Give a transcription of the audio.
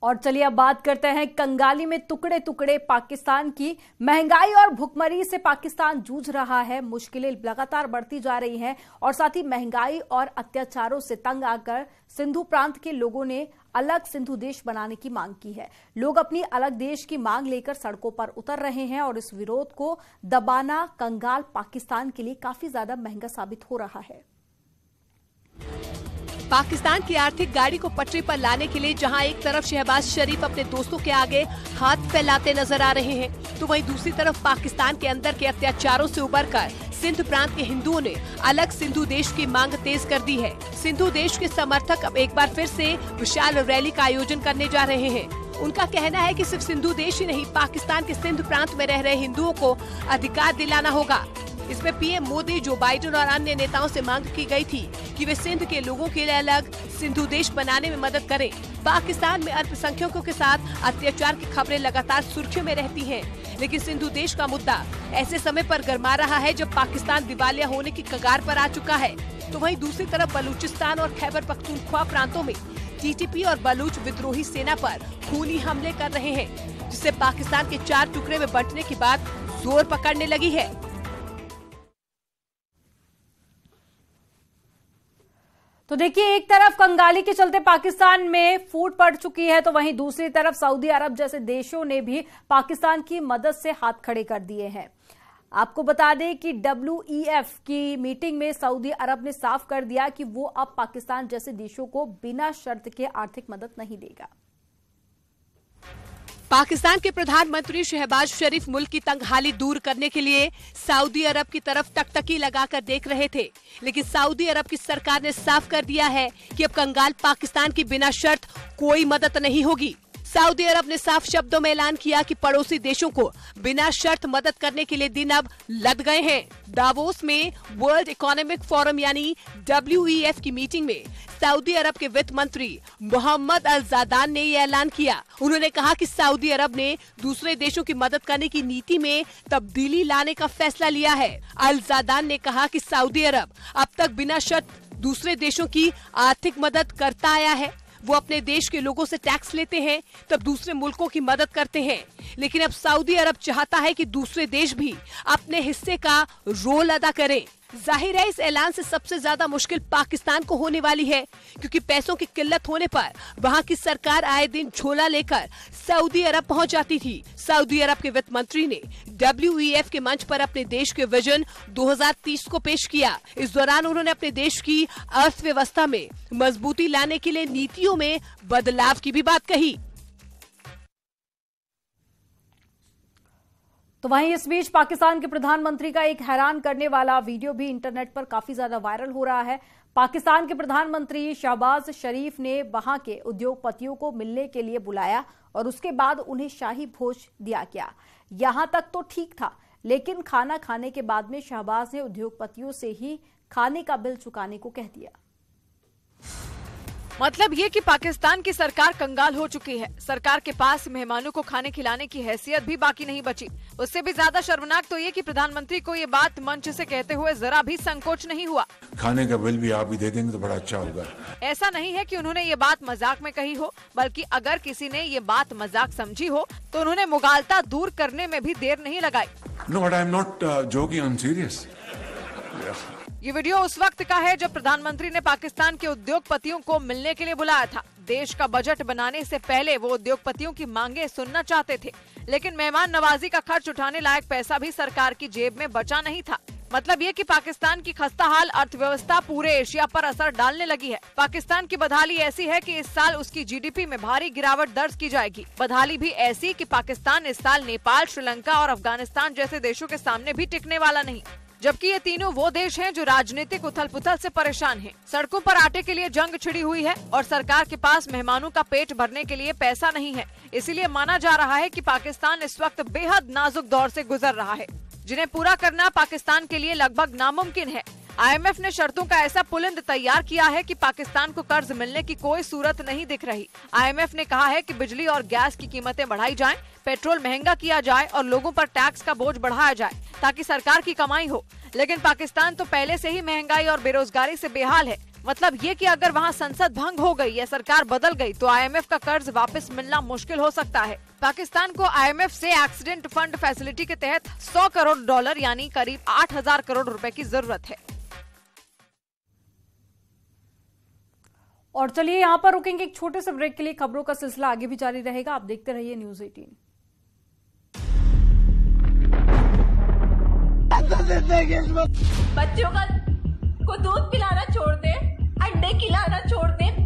और चलिए अब बात करते हैं कंगाली में टुकड़े टुकड़े पाकिस्तान की। महंगाई और भुखमरी से पाकिस्तान जूझ रहा है, मुश्किलें लगातार बढ़ती जा रही हैं और साथ ही महंगाई और अत्याचारों से तंग आकर सिंधु प्रांत के लोगों ने अलग सिंधु देश बनाने की मांग की है। लोग अपनी अलग देश की मांग लेकर सड़कों पर उतर रहे हैं और इस विरोध को दबाना कंगाल पाकिस्तान के लिए काफी ज्यादा महंगा साबित हो रहा है। पाकिस्तान की आर्थिक गाड़ी को पटरी पर लाने के लिए जहां एक तरफ शहबाज शरीफ अपने दोस्तों के आगे हाथ फैलाते नजर आ रहे हैं, तो वहीं दूसरी तरफ पाकिस्तान के अंदर के अत्याचारों से उबरकर सिंध प्रांत के हिंदुओं ने अलग सिंधु देश की मांग तेज कर दी है। सिंधु देश के समर्थक अब एक बार फिर से विशाल रैली का आयोजन करने जा रहे हैं। उनका कहना है कि सिर्फ सिंधु देश ही नहीं, पाकिस्तान के सिंध प्रांत में रह रहे हिंदुओं को अधिकार दिलाना होगा। इसमें पीएम मोदी, जो बाइडेन और अन्य नेताओं से मांग की गई थी कि वे सिंध के लोगों के लिए अलग सिंधु देश बनाने में मदद करें। पाकिस्तान में अल्पसंख्यकों के साथ अत्याचार की खबरें लगातार सुर्खियों में रहती हैं, लेकिन सिंधु देश का मुद्दा ऐसे समय पर गरमा रहा है जब पाकिस्तान दिवालिया होने की कगार पर आ चुका है। तो वहीं दूसरी तरफ बलूचिस्तान और खैबर पख्तूनख्वा प्रांतों में टीटीपी और बलूच विद्रोही सेना पर खूनी हमले कर रहे हैं, जिससे पाकिस्तान के 4 टुकड़े में बंटने की बात जोर पकड़ने लगी है। तो देखिए, एक तरफ कंगाली के चलते पाकिस्तान में फूट पड़ चुकी है, तो वहीं दूसरी तरफ सऊदी अरब जैसे देशों ने भी पाकिस्तान की मदद से हाथ खड़े कर दिए हैं। आपको बता दें कि WEF की मीटिंग में सऊदी अरब ने साफ कर दिया कि वो अब पाकिस्तान जैसे देशों को बिना शर्त के आर्थिक मदद नहीं देगा। पाकिस्तान के प्रधानमंत्री शहबाज शरीफ मुल्क की तंगहाली दूर करने के लिए सऊदी अरब की तरफ टकटकी लगाकर देख रहे थे, लेकिन सऊदी अरब की सरकार ने साफ कर दिया है कि अब कंगाल पाकिस्तान की बिना शर्त कोई मदद नहीं होगी। सऊदी अरब ने साफ शब्दों में ऐलान किया कि पड़ोसी देशों को बिना शर्त मदद करने के लिए दिन अब लद गए हैं। दावोस में वर्ल्ड इकोनॉमिक फोरम यानी WEF की मीटिंग में सऊदी अरब के वित्त मंत्री मोहम्मद अल ज़ादान ने ये ऐलान किया। उन्होंने कहा कि सऊदी अरब ने दूसरे देशों की मदद करने की नीति में तब्दीली लाने का फैसला लिया है। अल ज़ादान ने कहा कि सऊदी अरब अब तक बिना शर्त दूसरे देशों की आर्थिक मदद करता आया है। वो अपने देश के लोगों से टैक्स लेते हैं, तब दूसरे मुल्कों की मदद करते हैं, लेकिन अब सऊदी अरब चाहता है कि दूसरे देश भी अपने हिस्से का रोल अदा करें। जाहिर है, इस ऐलान से सबसे ज्यादा मुश्किल पाकिस्तान को होने वाली है, क्योंकि पैसों की किल्लत होने पर वहां की सरकार आए दिन झोला लेकर सऊदी अरब पहुंच जाती थी। सऊदी अरब के वित्त मंत्री ने WEF के मंच पर अपने देश के विजन 2030 को पेश किया। इस दौरान उन्होंने अपने देश की अर्थव्यवस्था में मजबूती लाने के लिए नीतियों में बदलाव की भी बात कही। तो वहीं इस बीच पाकिस्तान के प्रधानमंत्री का एक हैरान करने वाला वीडियो भी इंटरनेट पर काफी ज्यादा वायरल हो रहा है। पाकिस्तान के प्रधानमंत्री शहबाज शरीफ ने वहां के उद्योगपतियों को मिलने के लिए बुलाया और उसके बाद उन्हें शाही भोज दिया गया। यहां तक तो ठीक था, लेकिन खाना खाने के बाद में शहबाज ने उद्योगपतियों से ही खाने का बिल चुकाने को कह दिया। मतलब ये कि पाकिस्तान की सरकार कंगाल हो चुकी है। सरकार के पास मेहमानों को खाने खिलाने की हैसियत भी बाकी नहीं बची। उससे भी ज्यादा शर्मनाक तो ये कि प्रधानमंत्री को ये बात मंच से कहते हुए जरा भी संकोच नहीं हुआ। खाने का बिल भी आप ही दे देंगे तो बड़ा अच्छा होगा। ऐसा नहीं है कि उन्होंने ये बात मजाक में कही हो, बल्कि अगर किसी ने ये बात मजाक समझी हो तो उन्होंने मुगालता दूर करने में भी देर नहीं लगाई। No, but I'm not joking, I'm serious. ये वीडियो उस वक्त का है जब प्रधानमंत्री ने पाकिस्तान के उद्योगपतियों को मिलने के लिए बुलाया था। देश का बजट बनाने से पहले वो उद्योगपतियों की मांगे सुनना चाहते थे, लेकिन मेहमान नवाजी का खर्च उठाने लायक पैसा भी सरकार की जेब में बचा नहीं था। मतलब ये कि पाकिस्तान की खस्ताहाल अर्थव्यवस्था पूरे एशिया पर असर डालने लगी है। पाकिस्तान की बदहाली ऐसी है कि इस साल उसकी GDP में भारी गिरावट दर्ज की जाएगी। बदहाली भी ऐसी कि पाकिस्तान इस साल नेपाल, श्रीलंका और अफगानिस्तान जैसे देशों के सामने भी टिकने वाला नहीं, जबकि ये तीनों वो देश हैं जो राजनीतिक उथल पुथल से परेशान हैं। सड़कों पर आटे के लिए जंग छिड़ी हुई है और सरकार के पास मेहमानों का पेट भरने के लिए पैसा नहीं है। इसीलिए माना जा रहा है कि पाकिस्तान इस वक्त बेहद नाजुक दौर से गुजर रहा है, जिन्हें पूरा करना पाकिस्तान के लिए लगभग नामुमकिन है। IMF ने शर्तों का ऐसा पुलिंद तैयार किया है कि पाकिस्तान को कर्ज मिलने की कोई सूरत नहीं दिख रही। IMF ने कहा है कि बिजली और गैस की कीमतें बढ़ाई जाएं, पेट्रोल महंगा किया जाए और लोगों पर टैक्स का बोझ बढ़ाया जाए ताकि सरकार की कमाई हो। लेकिन पाकिस्तान तो पहले से ही महंगाई और बेरोजगारी से बेहाल है। मतलब ये कि अगर वहाँ संसद भंग हो गई या सरकार बदल गई तो IMF का कर्ज वापस मिलना मुश्किल हो सकता है। पाकिस्तान को IMF से एक्सीडेंट फंड फैसिलिटी के तहत $100 करोड़ यानी करीब 8,000 करोड़ रुपए की जरूरत है। और चलिए यहाँ पर रुकेंगे एक छोटे से ब्रेक के लिए। खबरों का सिलसिला आगे भी जारी रहेगा, आप देखते रहिए न्यूज़ 18। बच्चों को दूध पिलाना छोड़ दे, अंडे खिलाना छोड़ दे।